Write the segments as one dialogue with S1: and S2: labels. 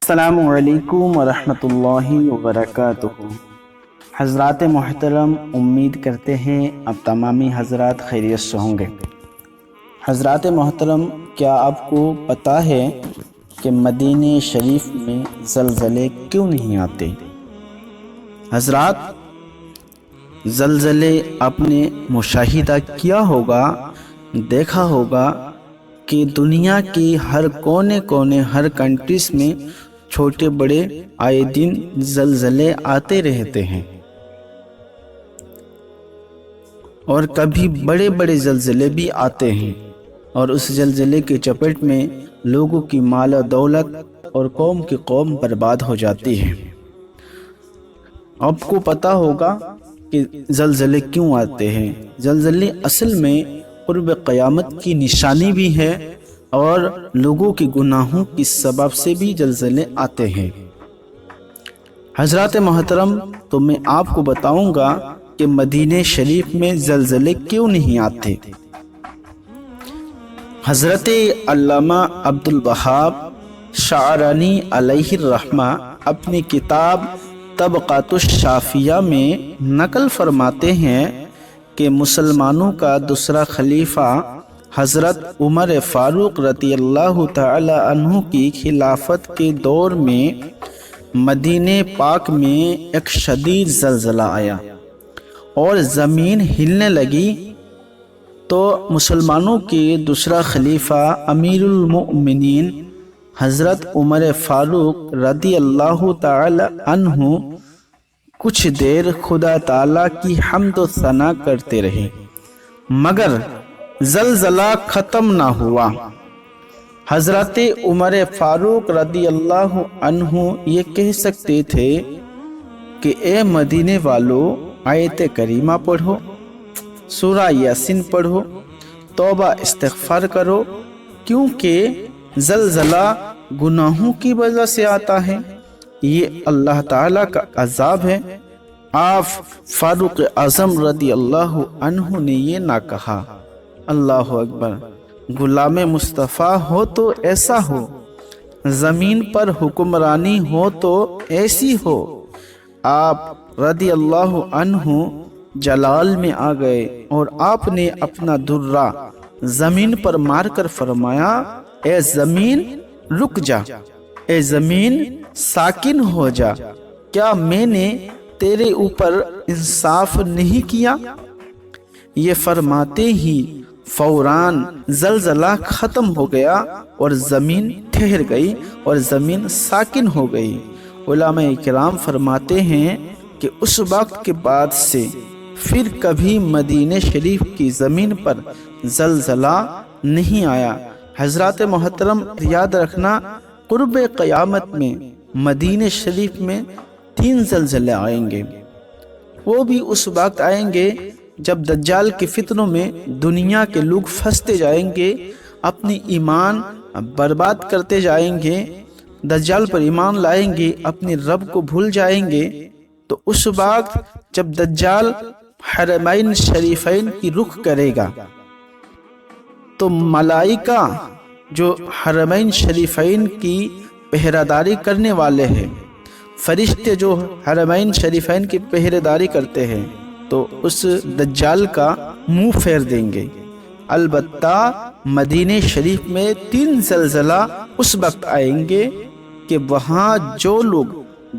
S1: السلام علیکم ورحمۃ اللہ وبرکاتہ۔ حضرات محترم، امید کرتے ہیں اب تمامی حضرات خیریت سے ہوں گے۔ حضرات محترم، کیا آپ کو پتہ ہے کہ مدینہ شریف میں زلزلے کیوں نہیں آتے؟ حضرات، زلزلے آپ نے مشاہدہ کیا ہوگا، دیکھا ہوگا کہ دنیا کی ہر کونے ہر کنٹریز میں چھوٹے بڑے آئے دن زلزلے آتے رہتے ہیں، اور کبھی بڑے بڑے زلزلے بھی آتے ہیں، اور اس زلزلے کے چپیٹ میں لوگوں کی مال و دولت اور قوم کی قوم برباد ہو جاتی ہے۔ آپ کو پتہ ہوگا کہ زلزلے کیوں آتے ہیں۔ زلزلے اصل میں قرب قیامت کی نشانی بھی ہے، اور لوگوں کے گناہوں کی سبب سے بھی زلزلے آتے ہیں۔ حضرات محترم، تو میں آپ کو بتاؤں گا کہ مدینہ شریف میں زلزلے کیوں نہیں آتے۔ حضرت علامہ عبدالوہاب شعرانی علیہ الرحمہ اپنی کتاب طبقات الشافیہ میں نقل فرماتے ہیں کہ مسلمانوں کا دوسرا خلیفہ حضرت عمر فاروق رضی اللہ تعالی عنہ کی خلافت کے دور میں مدینہ پاک میں ایک شدید زلزلہ آیا اور زمین ہلنے لگی، تو مسلمانوں کے دوسرا خلیفہ امیر المؤمنین حضرت عمر فاروق رضی اللہ تعالی عنہ کچھ دیر خدا تعالی کی حمد و ثنا کرتے رہے، مگر زلزلہ ختم نہ ہوا۔ حضرت عمر فاروق رضی اللہ عنہ یہ کہہ سکتے تھے کہ اے مدینے والو، آیت کریمہ پڑھو، سورہ یاسین پڑھو، توبہ استغفار کرو، کیونکہ زلزلہ گناہوں کی وجہ سے آتا ہے، یہ اللہ تعالیٰ کا عذاب ہے۔ آپ فاروق اعظم رضی اللہ عنہ نے یہ نہ کہا۔ اللہ اکبر، غلام مصطفیٰ ہو تو ایسا ہو، زمین پر حکمرانی ہو تو ایسی ہو۔ آپ رضی اللہ عنہ جلال میں آ گئے اور آپ نے اپنا درہ زمین پر مار کر فرمایا، اے زمین رک جا، اے زمین ساکن ہو جا، کیا میں نے تیرے اوپر انصاف نہیں کیا؟ یہ فرماتے ہی فوراً زلزلہ ختم ہو گیا اور زمین ٹھہر گئی اور زمین ساکن ہو گئی۔ علماء کرام فرماتے ہیں کہ اس وقت کے بعد سے پھر کبھی مدینہ شریف کی زمین پر زلزلہ نہیں آیا۔ حضرات محترم، یاد رکھنا، قرب قیامت میں مدینہ شریف میں 3 زلزلے آئیں گے۔ وہ بھی اس وقت آئیں گے جب دجال کے فتنوں میں دنیا کے لوگ پھنستے جائیں گے، اپنی ایمان برباد کرتے جائیں گے، دجال پر ایمان لائیں گے، اپنے رب کو بھول جائیں گے۔ تو اس وقت جب دجال حرمین شریفین کی رخ کرے گا، تو ملائکہ جو حرمین شریفین کی پہرہ داری کرنے والے ہیں، فرشتے جو حرمین شریفین کی پہرہ داری کرتے ہیں، تو اس دجال کا منہ پھیر دیں گے۔ البتہ مدینہ شریف میں 3 زلزلہ اس وقت آئیں گے کہ وہاں جو لوگ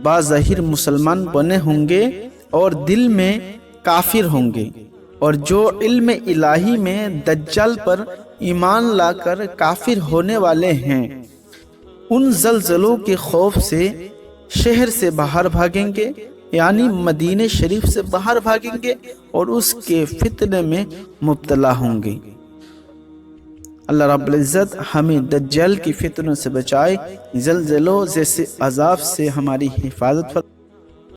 S1: بظاہر مسلمان بنے ہوں گے اور دل میں کافر ہوں گے، اور جو علم الہی میں دجال پر ایمان لا کر کافر ہونے والے ہیں، ان زلزلوں کے خوف سے شہر سے باہر بھاگیں گے، یعنی مدینہ شریف سے باہر بھاگیں گے اور اس کے فتنے میں مبتلا ہوں گے۔ اللہ رب العزت ہمیں دجال کی فتنوں سے بچائے، زلزلوں جیسے عذاب سے ہماری حفاظت فرمائے۔